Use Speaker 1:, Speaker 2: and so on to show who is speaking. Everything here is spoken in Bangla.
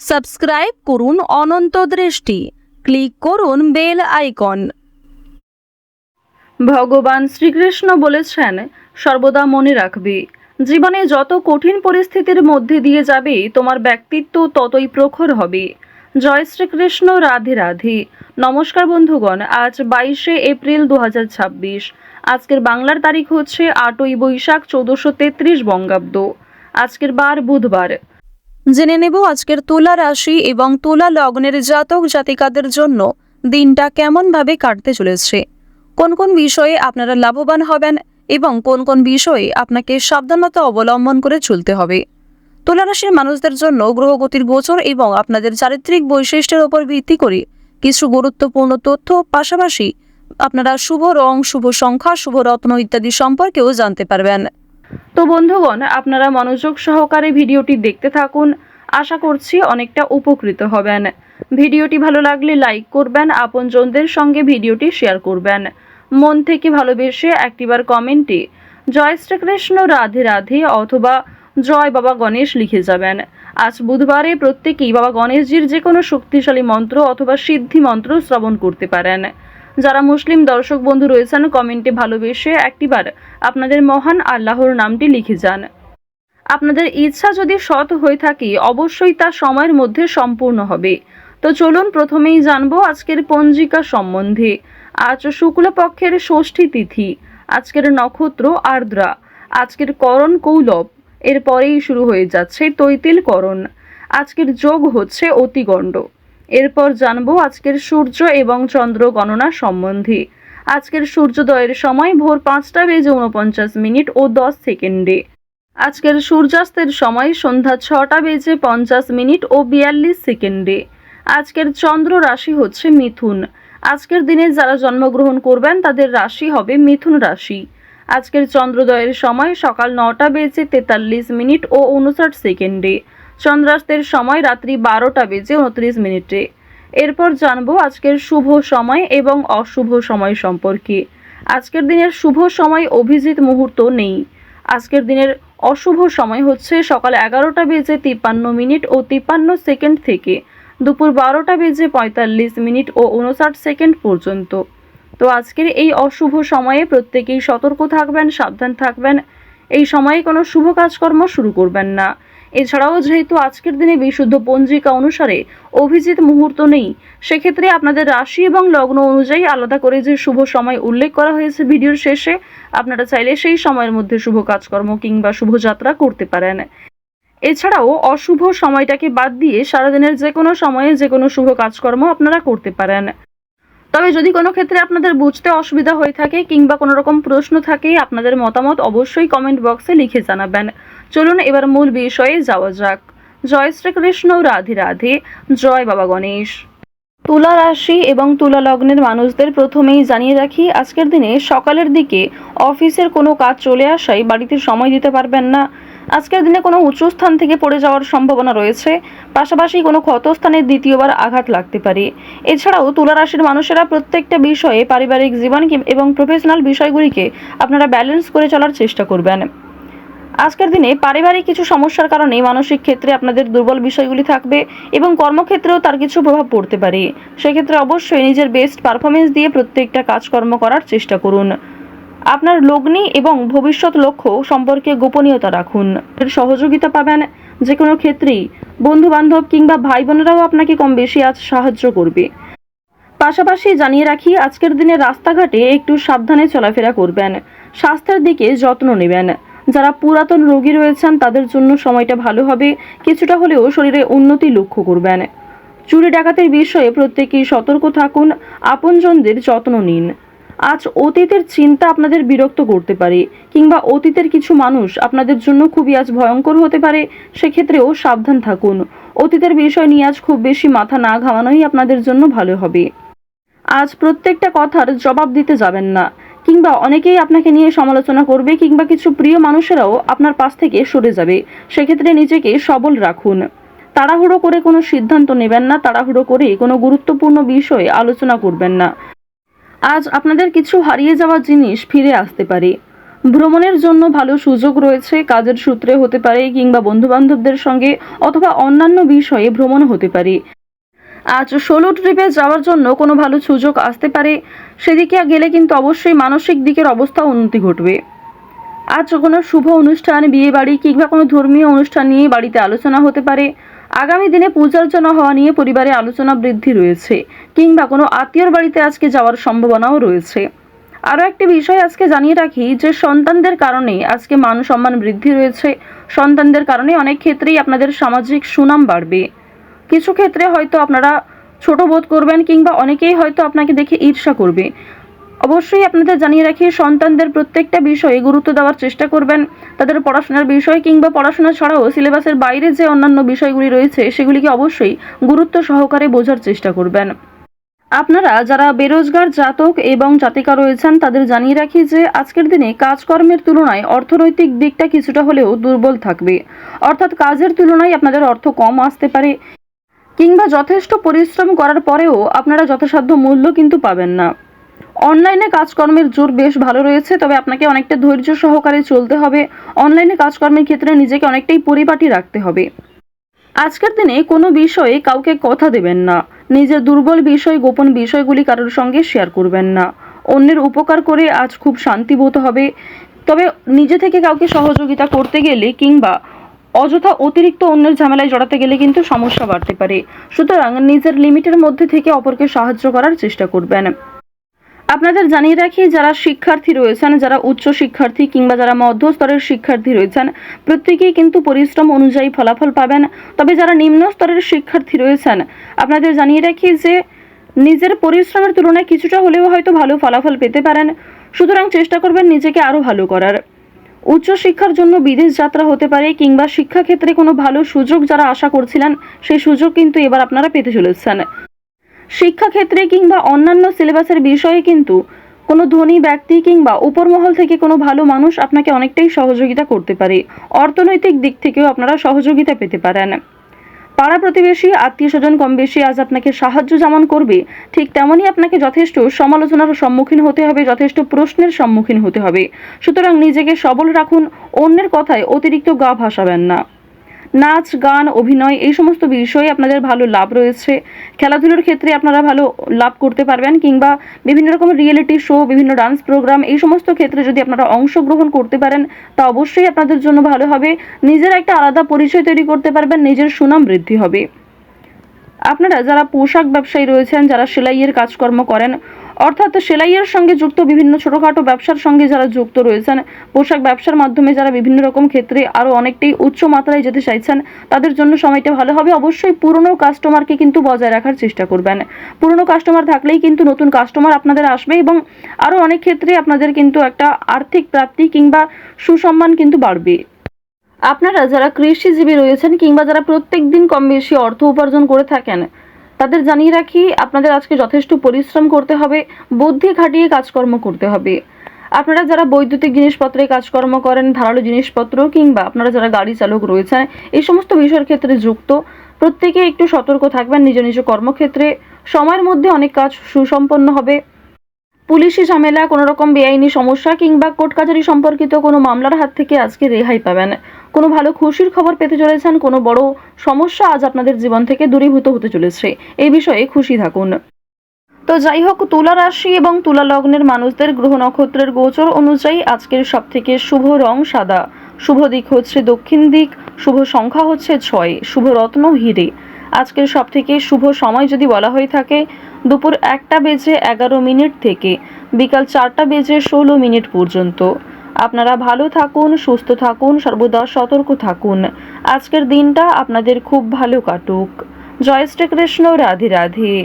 Speaker 1: সাবস্ক্রাইব করুন অনন্ত দৃষ্টি, ক্লিক করুন বেল আইকন। ভগবান শ্রীকৃষ্ণ বলেছেন, সর্বদা মনে রাখবে, জীবনে যত কঠিন পরিস্থিতির মধ্যে দিয়ে যাবে তোমার ব্যক্তিত্ব ততই প্রখর হবে। জয় শ্রীকৃষ্ণ, রাধে রাধে। নমস্কার বন্ধুগণ, আজ 22শে এপ্রিল 2026। আজকের বাংলার তারিখ হচ্ছে 8ই বৈশাখ 1433 বঙ্গাব্দ। আজকের বার বুধবার। জেনে নেব আজকের তুলা রাশি এবং তুলা লগ্নের জাতক জাতিকাদের জন্য দিনটা কেমনভাবে কাটতে চলেছে, কোন কোন বিষয়ে আপনারা লাভবান হবেন এবং কোন কোন বিষয়ে আপনাকে সাবধানতা অবলম্বন করে চলতে হবে। তুলা রাশির মানুষদের জন্য গ্রহগতির গোচর এবং আপনাদের চারিত্রিক বৈশিষ্ট্যের উপর ভিত্তি করে কিছু গুরুত্বপূর্ণ তথ্য, পাশাপাশি আপনারা শুভ রং, শুভ সংখ্যা, শুভ রত্ন ইত্যাদি সম্পর্কেও জানতে পারবেন। তো বন্ধুগণ, আপনারা মনোযোগ সহকারে ভিডিওটি দেখতে থাকুন। আশা করছি অনেকটা উপকৃত হবেন। ভিডিওটি ভালো লাগলে লাইক করবেন, আপনজনদের সঙ্গে ভিডিওটি শেয়ার করবেন। মন থেকে ভালোবেসে একটিবার কমেন্টে জয় শ্রীকৃষ্ণ, রাধে রাধে অথবা জয় বাবা গণেশ লিখে যাবেন। আজ বুধবারে প্রত্যেকেই বাবা গণেশজির যে কোনো শক্তিশালী মন্ত্র অথবা সিদ্ধি মন্ত্র শ্রবণ করতে পারেন। যারা মুসলিম দর্শক বন্ধু রয়েছেন, কমেন্টে ভালোবেসে একটিবার আপনাদের মহান আল্লাহর নামটি লিখে যান। আপনাদের ইচ্ছা যদি সৎ হয়ে থাকে, অবশ্যই তা সময়ের মধ্যে সম্পূর্ণ হবে। তো চলুন প্রথমেই জানবো আজকের পঞ্জিকা সম্বন্ধে। আজ শুক্লপক্ষের ষষ্ঠী তিথি, আজকের নক্ষত্র আর্দ্রা, আজকের করণ কৌলব, এরপরেই শুরু হয়ে যাচ্ছে তৈতিল করণ। আজকের যোগ হচ্ছে অতিগণ্ড। এরপর জানবো আজকের সূর্য এবং চন্দ্র গণনা সম্বন্ধে। আজকের সূর্যোদয়ের সময় ভোর 5টা বেজে 49 ও 10 সেকেন্ডে। আজকের সূর্যাস্তের সময় সন্ধ্যা 6টা বেজে 50 ও 42 সেকেন্ডে। আজকের চন্দ্র রাশি হচ্ছে মিথুন। আজকের দিনে যারা জন্মগ্রহণ করবেন তাদের রাশি হবে মিথুন রাশি। আজকের চন্দ্রোদয়ের সময় সকাল 9টা বেজে 43 ও 59 সেকেন্ডে। চন্দ্রাস্তের সময় রাত্রি 12টা বেজে 29। এরপর জানবো আজকের শুভ সময় এবং অশুভ সময় সম্পর্কে। আজকের দিনের শুভ সময় অভিজিৎ মুহূর্ত নেই। আজকের দিনের অশুভ সময় হচ্ছে সকাল 11টা বেজে 53 ও 53 সেকেন্ড থেকে দুপুর 12টা বেজে 45 ও 59 সেকেন্ড পর্যন্ত। তো আজকের এই অশুভ সময়ে প্রত্যেকেই সতর্ক থাকবেন, সাবধান থাকবেন। এই সময়ে কোনো শুভ কাজকর্ম শুরু করবেন না। এছাড়াও যেহেতু আজকের দিনে বিশুদ্ধ পঞ্জিকা অনুসারে অভিজিৎ মুহূর্ত নেই, সেক্ষেত্রে আপনাদের রাশি এবং লগ্ন অনুযায়ী আলাদা করে যে শুভ সময় উল্লেখ করা হয়েছে ভিডিওর শেষে, আপনারা চাইলে সেই সময়ের মধ্যে শুভ কাজকর্ম কিংবা শুভযাত্রা করতে পারেন। এছাড়াও অশুভ সময়টাকে বাদ দিয়ে সারাদিনের যে কোনো সময়ে যে কোনো শুভ কাজকর্ম আপনারা করতে পারেন। তবে যদি কোনো ক্ষেত্রে আপনাদের বুঝতে অসুবিধা হয়ে থাকে কিংবা কোনো রকম প্রশ্ন থাকে, আপনাদের মতামত অবশ্যই কমেন্ট বক্সে লিখে জানাবেন। চলুন এবার মূল বিষয়ে যাওয়া যাক। জয় শ্রীকৃষ্ণ, রাধে রাধে, জয় বাবা গণেশ। তুলা রাশি এবং তুলা লগ্নের মানুষদের প্রথমেই জানিয়ে রাখি, আজকের দিনে সকালের দিকে অফিসের কোনো কাজ চলে আসায় বাড়িতে সময় দিতে পারবেন না। আজকের দিনে কোনো উঁচু স্থান থেকে পড়ে যাওয়ার সম্ভাবনা রয়েছে, পাশাপাশি কোনো ক্ষতস্থানে দ্বিতীয়বার আঘাত লাগতে পারে। এছাড়াও তুলা রাশির মানুষেরা প্রত্যেকটা বিষয়ে পারিবারিক জীবন এবং প্রফেশনাল বিষয়গুলিকে আপনারা ব্যালেন্স করে চলার চেষ্টা করবেন। আজকের দিনে পারিবারিক কিছু সমস্যার কারণে মানসিক ক্ষেত্রে আপনাদের দুর্বল বিষয়গুলি থাকবে এবং কর্মক্ষেত্রেও তার কিছু প্রভাব পড়তে পারে। সেক্ষেত্রে অবশ্যই নিজের বেস্ট পারফরমেন্স দিয়ে প্রত্যেকটা কাজকর্ম করার চেষ্টা করুন। আপনার লগ্নি এবং ভবিষ্যৎ লক্ষ্য সম্পর্কে গোপনীয়তা রাখুন। এর সহযোগিতা পাবেন যে কোনো ক্ষেত্রেই। বন্ধু বান্ধব কিংবা ভাই বোনেরাও আপনাকে কম বেশি আজ সাহায্য করবে। পাশাপাশি জানিয়ে রাখি, আজকের দিনে রাস্তাঘাটে একটু সাবধানে চলাফেরা করবেন। স্বাস্থ্যের দিকে যত্ন নেবেন। যারা পুরাতন রোগী রয়েছেন তাদের জন্য সময়টা ভালো হবে, কিছুটা হলেও শরীরে উন্নতি লক্ষ্য করবেন। চুরি ডাকাতের বিষয়ে প্রত্যেকেই সতর্ক থাকুন, আপনজনদের যত্ন নিন। আজ অতীতের চিন্তা আপনাদের বিরক্ত করতে পারে কিংবা অতীতের কিছু মানুষ আপনাদের জন্য খুবই আজ ভয়ঙ্কর হতে পারে, সেক্ষেত্রেও সাবধান থাকুন। অতীতের বিষয় নিয়ে আজ খুব বেশি মাথা না ঘামানোই আপনাদের জন্য ভালো হবে। আজ প্রত্যেকটা কথার জবাব দিতে যাবেন না, কিংবা অনেকেই আপনাকে নিয়ে সমালোচনা করবে কিংবা কিছু প্রিয় মানুষেরাও আপনার পাশ থেকে সরে যাবে। সেক্ষেত্রে নিজেকে সবল রাখুন। তাড়াহুড়ো করে কোনো সিদ্ধান্ত নেবেন না, তাড়াহুড়ো করে কোনো গুরুত্বপূর্ণ বিষয়ে আলোচনা করবেন না। আজ আপনাদের কিছু হারিয়ে যাওয়া জিনিস ফিরে আসতে পারে। ভ্রমণের জন্য ভালো সুযোগ রয়েছে, কাজের সূত্রে হতে পারে কিংবা বন্ধুবান্ধবদের সঙ্গে অথবা অন্যান্য বিষয়ে ভ্রমণ হতে পারে। আজ সোলো ট্রিপে যাওয়ার জন্য কোনো ভালো সুযোগ আসতে পারে, সেদিকে গেলে কিন্তু অবশ্যই মানসিক দিকের অবস্থা উন্নতি ঘটবে। আজ কোনো শুভ অনুষ্ঠান, বিয়ে বাড়ি কিংবা কোনো ধর্মীয় অনুষ্ঠান নিয়ে বাড়িতে আলোচনা হতে পারে। আগামী দিনে পূজার্চনা হওয়া নিয়ে পরিবারে আলোচনা বৃদ্ধি রয়েছে, কিংবা কোনো আত্মীয়র বাড়িতে আজকে যাওয়ার সম্ভাবনাও রয়েছে। আরও একটি বিষয় আজকে জানিয়ে রাখি যে সন্তানদের কারণে আজকে মান সম্মান বৃদ্ধি রয়েছে। সন্তানদের কারণে অনেক ক্ষেত্রেই আপনাদের সামাজিক সুনাম বাড়বে। কিছু ক্ষেত্রে হয়তো আপনারা ছোট বোধ করবেন কিংবা অনেকেই হয়তো আপনাকে দেখে ঈর্ষা করবে। অবশ্যই আপনাদের জানিয়ে রাখি, সন্তানদের প্রত্যেকটা বিষয়ে গুরুত্ব দেওয়ার চেষ্টা করবেন। তাদের পড়াশোনার বিষয় কিংবা পড়াশোনা ছাড়াও সিলেবাসের বাইরে যে অন্যান্য বিষয়গুলি রয়েছে সেগুলিকে অবশ্যই গুরুত্ব সহকারে বোঝার চেষ্টা করবেন। আপনারা যারা বেরোজগার জাতক এবং জাতিকা রয়েছেন তাদের জানিয়ে রাখি যে আজকের দিনে কাজকর্মের তুলনায় অর্থনৈতিক দিকটা কিছুটা হলেও দুর্বল থাকবে। অর্থাৎ কাজের তুলনায় আপনাদের অর্থ কম আসতে পারে, কিংবা যথেষ্ট পরিশ্রম করার পরেও আপনারা যথাসাধ্য মূল্য কিন্তু পাবেন না। অনলাইনে কাজকর্মের জোর বেশ ভালো রয়েছে, তবে আপনাকে অনেকটা ধৈর্য সহকারে চলতে হবে। অনলাইনে কাজকর্মের ক্ষেত্রে নিজেকে অনেকটাই পরিপাটি রাখতে হবে। আজকের দিনে কোনো বিষয়ে কাউকে কথা দেবেন না। নিজের দুর্বল বিষয়, গোপন বিষয়গুলি কারোর সঙ্গে শেয়ার করবেন না। অন্যের উপকার করে আজ খুব শান্তি বোধ হবে, তবে নিজে থেকে কাউকে সহযোগিতা করতে গেলে কিংবা অযথা অতিরিক্ত অন্যের ঝামেলায় জড়াতে গেলে কিন্তু সমস্যা বাড়তে পারে। সুতরাং নিজের লিমিটের মধ্যে থেকে অপরকে সাহায্য করার চেষ্টা করবেন। আপনাদের জানিয়ে রাখি, যারা শিক্ষার্থী রয়েছেন, যারা উচ্চ শিক্ষার্থী কিংবা যারা মধ্যস্তরের শিক্ষার্থী রয়েছেন, প্রত্যেকেই কিন্তু পরিশ্রম অনুযায়ী ফলাফল পাবেন। তবে যারা নিম্ন স্তরের শিক্ষার্থী রয়েছেন, আপনাদের জানিয়ে রাখি যে নিজের পরিশ্রমের তুলনায় কিছুটা হলেও হয়তো ভালো ফলাফল পেতে পারেন। সুতরাং চেষ্টা করবেন নিজেকে আরও ভালো করার। উচ্চশিক্ষার জন্য বিদেশ যাত্রা হতে পারে, কিংবা শিক্ষাক্ষেত্রে কোনো ভালো সুযোগ যারা আশা করছিলেন সেই সুযোগ কিন্তু এবার আপনারা পেতে চলেছেন। শিক্ষাক্ষেত্রে কিংবা অন্যান্য সিলেবাসের বিষয়ে কিন্তু কোনো ধনী ব্যক্তি কিংবা উপরমহল থেকে কোনো ভালো মানুষ আপনাকে অনেকটাই সহযোগিতা করতে পারে। অর্থনৈতিক দিক থেকেও আপনারা সহযোগিতা পেতে পারেন। পাড়া প্রতিবেশী, আত্মীয় স্বজন কম বেশি আজ আপনাকে সাহায্য যেমন করবে, ঠিক তেমনই আপনাকে যথেষ্ট সমালোচনার সম্মুখীন হতে হবে, যথেষ্ট প্রশ্নের সম্মুখীন হতে হবে। সুতরাং নিজেকে সবল রাখুন, অন্যের কথায় অতিরিক্ত গা ভাসাবেন না। নাচ, গান, অভিনয় এই সমস্ত বিষয়ে আপনাদের ভালো লাভ রয়েছে। খেলাধুলোর ক্ষেত্রে আপনারা ভালো লাভ করতে পারবেন, কিংবা বিভিন্ন রকমের রিয়েলিটি শো, বিভিন্ন ডান্স প্রোগ্রাম এই সমস্ত ক্ষেত্রে যদি আপনারা অংশগ্রহণ করতে পারেন তা অবশ্যই আপনাদের জন্য ভালো হবে। নিজের একটা আলাদা পরিচয় তৈরি করতে পারবেন, নিজের সুনাম বৃদ্ধি হবে। আপনারা যারা পোশাক ব্যবসায়ী রয়েছেন, যারা সেলাইয়ের কাজকর্ম করেন, অর্থাৎ সেলাইয়ের সঙ্গে যুক্ত বিভিন্ন ছোটোখাটো ব্যবসার সঙ্গে যারা যুক্ত রয়েছেন, পোশাক ব্যবসার মাধ্যমে যারা বিভিন্ন রকম ক্ষেত্রে আরও অনেকটাই উচ্চ মাত্রায় যেতে চাইছেন, তাদের জন্য সময়টা ভালো হবে। অবশ্যই পুরনো কাস্টমারকে কিন্তু বজায় রাখার চেষ্টা করবেন। পুরনো কাস্টমার থাকলেই কিন্তু নতুন কাস্টমার আপনাদের আসবে, এবং আরও অনেক ক্ষেত্রে আপনাদের কিন্তু একটা আর্থিক প্রাপ্তি কিংবা সুসম্মান কিন্তু বাড়বে। আপনারা যারা কৃষিজীবী রয়েছেন কিংবা যারা প্রত্যেক দিন কম বেশি অর্থ উপার্জন করে থাকেন, তাদের জানিয়ে রাখি আপনাদের আজকে যথেষ্ট পরিশ্রম করতে হবে, বুদ্ধি খাটিয়ে কাজকর্ম করতে হবে। আপনারা যারা বৈদ্যুতিক জিনিসপত্রে কাজকর্ম করেন, ধারালো জিনিসপত্র, কিংবা আপনারা যারা গাড়ি চালক রয়েছেন, এই সমস্ত বিষয়ের ক্ষেত্রে যুক্ত, প্রত্যেকে একটু সতর্ক থাকবেন নিজ নিজ কর্মক্ষেত্রে। সময়ের মধ্যে অনেক কাজ সুসম্পন্ন হবে। পুলিশি ঝামেলা, কোনো রকম বেআইনি সমস্যা কিংবা কোর্ট কাছারি সম্পর্কিত কোনো মামলার হাত থেকে আজকে রেহাই পাবেন। কোনো ভালো খুশির খবর পেতে চলেছেন, কোনো বড় সমস্যা আজ আপনাদের জীবন থেকে দূরীভূত হতে চলেছে, এই বিষয়ে খুশি থাকুন। তো যাই হোক, তুলা রাশি এবং তুলা লগ্নের মানুষদের গ্রহ নক্ষত্রের গোচর অনুযায়ী আজকের সবথেকে শুভ রং সাদা, শুভ দিক হচ্ছে দক্ষিণ দিক, শুভ সংখ্যা হচ্ছে 6, শুভ রত্ন হিরে। আজকের সবথেকে শুভ সময় যদি বলা হয়ে থাকে দুপুর 1:11 থেকে বিকাল 4:16 পর্যন্ত। আপনারা ভালো থাকুন, সুস্থ থাকুন, সর্বদা সতর্ক থাকুন। আজকের দিনটা আপনাদের খুব ভালো কাটুক। জয় শ্রীকৃষ্ণ, রাধে রাধে।